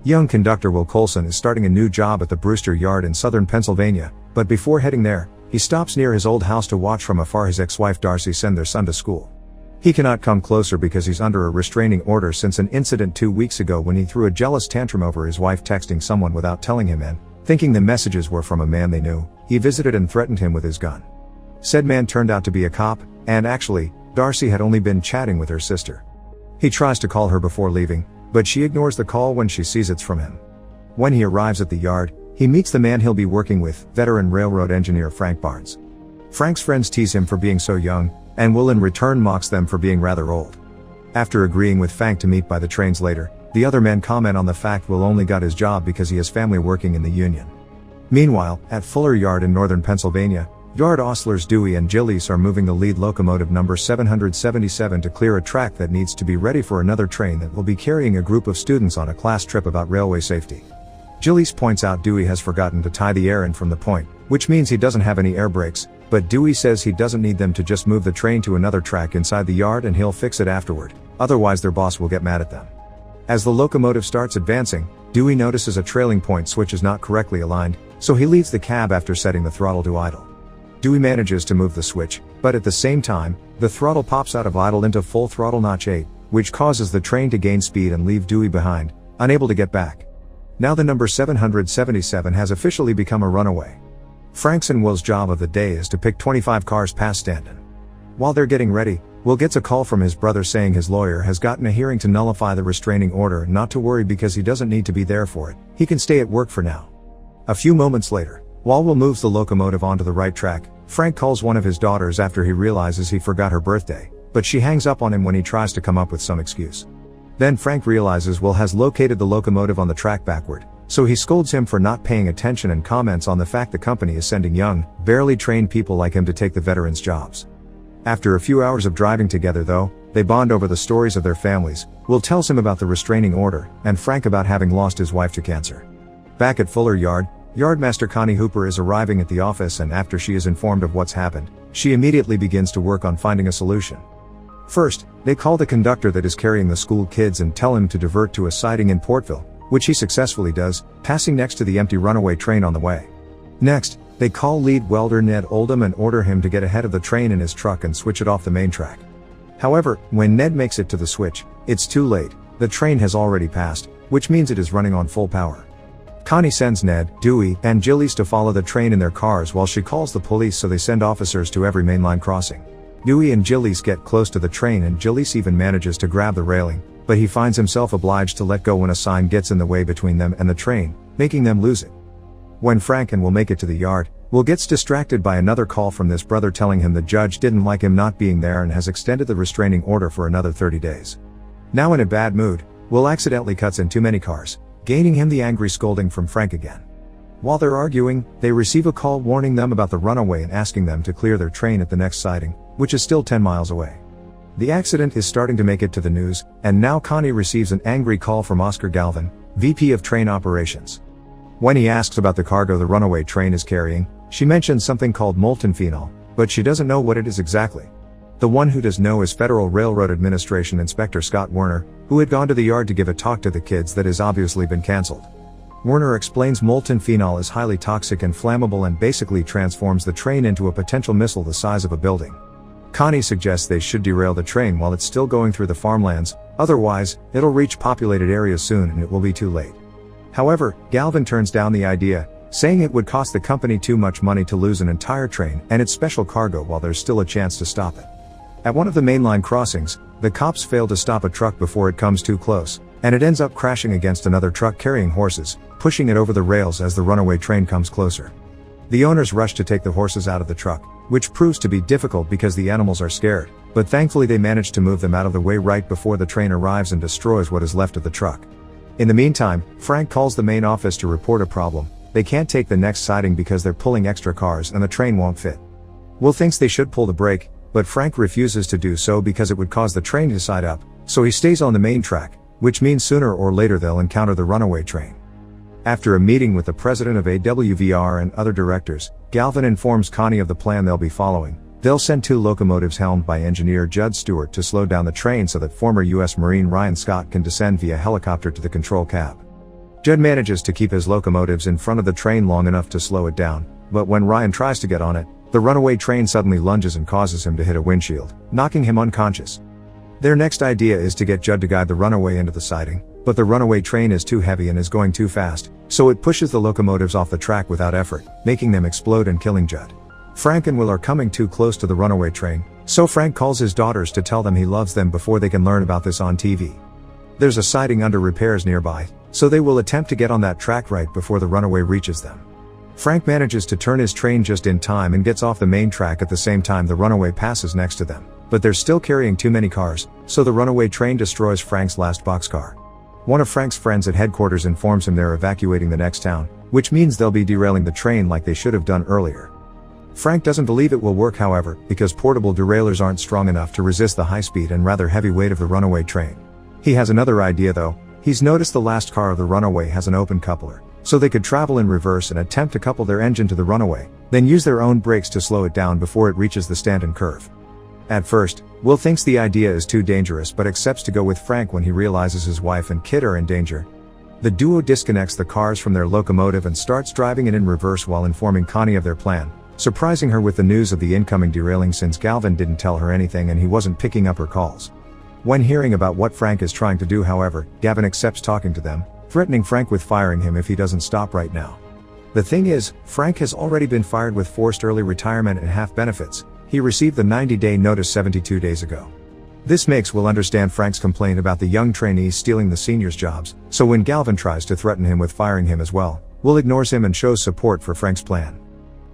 Young conductor Will Coulson is starting a new job at the Brewster Yard in southern Pennsylvania, but before heading there, he stops near his old house to watch from afar his ex-wife Darcy send their son to school. He cannot come closer because he's under a restraining order since an incident 2 weeks ago when he threw a jealous tantrum over his wife texting someone without telling him, and, thinking the messages were from a man they knew, he visited and threatened him with his gun. Said man turned out to be a cop, and actually, Darcy had only been chatting with her sister. He tries to call her before leaving, but she ignores the call when she sees it's from him. When he arrives at the yard, he meets the man he'll be working with, veteran railroad engineer Frank Barnes. Frank's friends tease him for being so young, and Will in return mocks them for being rather old. After agreeing with Frank to meet by the trains later, the other men comment on the fact Will only got his job because he has family working in the union. Meanwhile, at Fuller Yard in northern Pennsylvania, yard ostlers Dewey and Gillies are moving the lead locomotive number 777 to clear a track that needs to be ready for another train that will be carrying a group of students on a class trip about railway safety. Gillies points out Dewey has forgotten to tie the air in from the point, which means he doesn't have any air brakes, but Dewey says he doesn't need them to just move the train to another track inside the yard and he'll fix it afterward, otherwise their boss will get mad at them. As the locomotive starts advancing, Dewey notices a trailing point switch is not correctly aligned, so he leaves the cab after setting the throttle to idle. Dewey manages to move the switch, but at the same time, the throttle pops out of idle into full throttle notch 8, which causes the train to gain speed and leave Dewey behind, unable to get back. Now the number 777 has officially become a runaway. Frank's and Will's job of the day is to pick 25 cars past Stanton. While they're getting ready, Will gets a call from his brother saying his lawyer has gotten a hearing to nullify the restraining order and not to worry because he doesn't need to be there for it, he can stay at work for now. A few moments later, while Will moves the locomotive onto the right track, Frank calls one of his daughters after he realizes he forgot her birthday, but she hangs up on him when he tries to come up with some excuse. Then Frank realizes Will has located the locomotive on the track backward, so he scolds him for not paying attention and comments on the fact the company is sending young, barely trained people like him to take the veterans' jobs. After a few hours of driving together though, they bond over the stories of their families. Will tells him about the restraining order, and Frank about having lost his wife to cancer. Back at Fuller Yard, Yardmaster Connie Hooper is arriving at the office, and after she is informed of what's happened, she immediately begins to work on finding a solution. First, they call the conductor that is carrying the school kids and tell him to divert to a siding in Portville, which he successfully does, passing next to the empty runaway train on the way. Next, they call lead welder Ned Oldham and order him to get ahead of the train in his truck and switch it off the main track. However, when Ned makes it to the switch, it's too late. The train has already passed, which means it is running on full power. Connie sends Ned, Dewey, and Gillies to follow the train in their cars while she calls the police, so they send officers to every mainline crossing. Dewey and Gillies get close to the train and Gillies even manages to grab the railing, but he finds himself obliged to let go when a sign gets in the way between them and the train, making them lose it. When Frank and Will make it to the yard, Will gets distracted by another call from this brother telling him the judge didn't like him not being there and has extended the restraining order for another 30 days. Now in a bad mood, Will accidentally cuts in too many cars, gaining him the angry scolding from Frank again. While they're arguing, they receive a call warning them about the runaway and asking them to clear their train at the next siding, which is still 10 miles away. The accident is starting to make it to the news, and now Connie receives an angry call from Oscar Galvin, VP of Train Operations. When he asks about the cargo the runaway train is carrying, she mentions something called molten phenol, but she doesn't know what it is exactly. The one who does know is Federal Railroad Administration Inspector Scott Werner, who had gone to the yard to give a talk to the kids that has obviously been cancelled. Werner explains molten phenol is highly toxic and flammable and basically transforms the train into a potential missile the size of a building. Connie suggests they should derail the train while it's still going through the farmlands, otherwise, it'll reach populated areas soon and it will be too late. However, Galvin turns down the idea, saying it would cost the company too much money to lose an entire train and its special cargo while there's still a chance to stop it. At one of the mainline crossings, the cops fail to stop a truck before it comes too close, and it ends up crashing against another truck carrying horses, pushing it over the rails as the runaway train comes closer. The owners rush to take the horses out of the truck, which proves to be difficult because the animals are scared, but thankfully they manage to move them out of the way right before the train arrives and destroys what is left of the truck. In the meantime, Frank calls the main office to report a problem. They can't take the next siding because they're pulling extra cars and the train won't fit. Will thinks they should pull the brake, but Frank refuses to do so because it would cause the train to side up, so he stays on the main track, which means sooner or later they'll encounter the runaway train. After a meeting with the president of AWVR and other directors, Galvin informs Connie of the plan they'll be following. They'll send 2 locomotives helmed by engineer Judd Stewart to slow down the train so that former U.S. Marine Ryan Scott can descend via helicopter to the control cab. Judd manages to keep his locomotives in front of the train long enough to slow it down, but when Ryan tries to get on it, the runaway train suddenly lunges and causes him to hit a windshield, knocking him unconscious. Their next idea is to get Judd to guide the runaway into the siding, but the runaway train is too heavy and is going too fast, so it pushes the locomotives off the track without effort, making them explode and killing Judd. Frank and Will are coming too close to the runaway train, so Frank calls his daughters to tell them he loves them before they can learn about this on TV. There's a siding under repairs nearby, so they will attempt to get on that track right before the runaway reaches them. Frank manages to turn his train just in time and gets off the main track at the same time the runaway passes next to them, but they're still carrying too many cars, so the runaway train destroys Frank's last boxcar. One of Frank's friends at headquarters informs him they're evacuating the next town, which means they'll be derailing the train like they should have done earlier. Frank doesn't believe it will work, however, because portable derailleurs aren't strong enough to resist the high speed and rather heavy weight of the runaway train. He has another idea though. He's noticed the last car of the runaway has an open coupler, so they could travel in reverse and attempt to couple their engine to the runaway, then use their own brakes to slow it down before it reaches the stand-in curve. At first, Will thinks the idea is too dangerous but accepts to go with Frank when he realizes his wife and kid are in danger. The duo disconnects the cars from their locomotive and starts driving it in reverse while informing Connie of their plan, surprising her with the news of the incoming derailing since Galvin didn't tell her anything and he wasn't picking up her calls. When hearing about what Frank is trying to do, however, Gavin accepts talking to them, threatening Frank with firing him if he doesn't stop right now. The thing is, Frank has already been fired with forced early retirement and half benefits. He received the 90-day notice 72 days ago. This makes Will understand Frank's complaint about the young trainees stealing the seniors' jobs, so when Galvin tries to threaten him with firing him as well, Will ignores him and shows support for Frank's plan.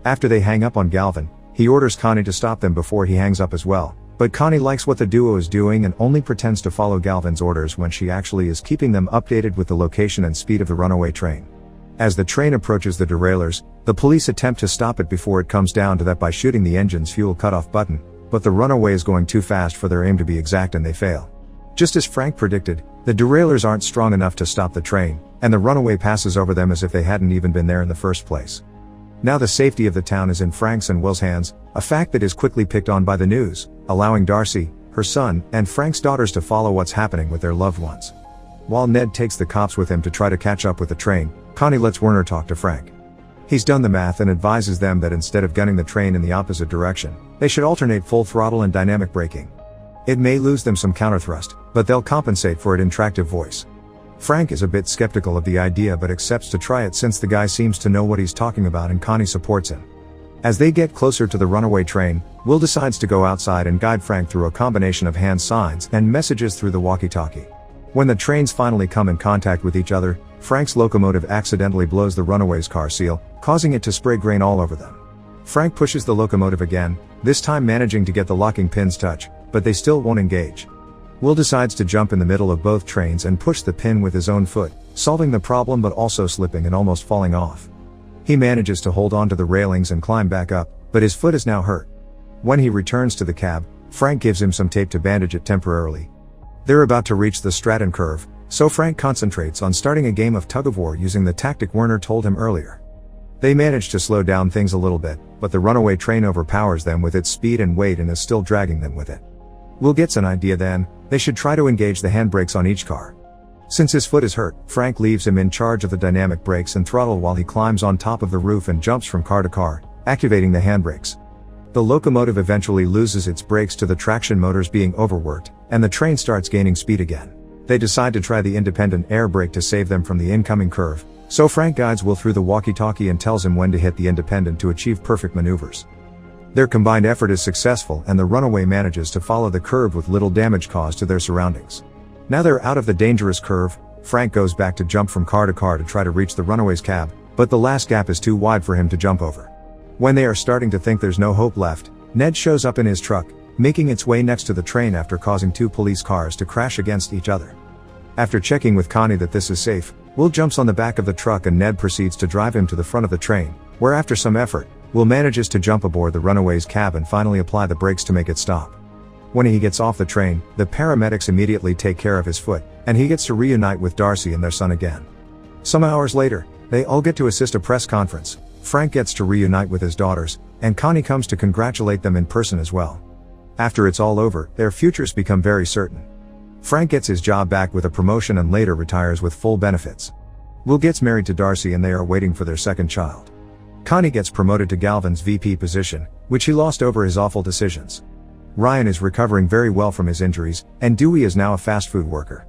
After they hang up on Galvin, he orders Connie to stop them before he hangs up as well. But Connie likes what the duo is doing and only pretends to follow Galvin's orders when she actually is keeping them updated with the location and speed of the runaway train. As the train approaches the derailleurs, the police attempt to stop it before it comes down to that by shooting the engine's fuel cutoff button, but the runaway is going too fast for their aim to be exact and they fail. Just as Frank predicted, the derailleurs aren't strong enough to stop the train, and the runaway passes over them as if they hadn't even been there in the first place. Now the safety of the town is in Frank's and Will's hands, a fact that is quickly picked on by the news, allowing Darcy, her son, and Frank's daughters to follow what's happening with their loved ones. While Ned takes the cops with him to try to catch up with the train, Connie lets Werner talk to Frank. He's done the math and advises them that instead of gunning the train in the opposite direction, they should alternate full throttle and dynamic braking. It may lose them some counterthrust, but they'll compensate for it in tractive voice. Frank is a bit skeptical of the idea but accepts to try it since the guy seems to know what he's talking about and Connie supports him. As they get closer to the runaway train, Will decides to go outside and guide Frank through a combination of hand signs and messages through the walkie-talkie. When the trains finally come in contact with each other, Frank's locomotive accidentally blows the runaway's car seal, causing it to spray grain all over them. Frank pushes the locomotive again, this time managing to get the locking pins touch, but they still won't engage. Will decides to jump in the middle of both trains and push the pin with his own foot, solving the problem but also slipping and almost falling off. He manages to hold on to the railings and climb back up, but his foot is now hurt. When he returns to the cab, Frank gives him some tape to bandage it temporarily. They're about to reach the Stratton curve, so Frank concentrates on starting a game of tug-of-war using the tactic Werner told him earlier. They manage to slow down things a little bit, but the runaway train overpowers them with its speed and weight and is still dragging them with it. Will gets an idea then. They should try to engage the handbrakes on each car. Since his foot is hurt, Frank leaves him in charge of the dynamic brakes and throttle while he climbs on top of the roof and jumps from car to car, activating the handbrakes. The locomotive eventually loses its brakes to the traction motors being overworked, and the train starts gaining speed again. They decide to try the independent air brake to save them from the incoming curve, so Frank guides Will through the walkie-talkie and tells him when to hit the independent to achieve perfect maneuvers. Their combined effort is successful and the runaway manages to follow the curve with little damage caused to their surroundings. Now they're out of the dangerous curve, Frank goes back to jump from car to try to reach the runaway's cab, but the last gap is too wide for him to jump over. When they are starting to think there's no hope left, Ned shows up in his truck, making its way next to the train after causing two police cars to crash against each other. After checking with Connie that this is safe, Will jumps on the back of the truck and Ned proceeds to drive him to the front of the train, where after some effort, Will manages to jump aboard the runaway's cab and finally apply the brakes to make it stop. When he gets off the train, the paramedics immediately take care of his foot, and he gets to reunite with Darcy and their son again. Some hours later, they all get to assist a press conference. Frank gets to reunite with his daughters, and Connie comes to congratulate them in person as well. After it's all over, their futures become very certain. Frank gets his job back with a promotion and later retires with full benefits. Will gets married to Darcy and they are waiting for their second child. Connie gets promoted to Galvin's VP position, which he lost over his awful decisions. Ryan is recovering very well from his injuries, and Dewey is now a fast food worker.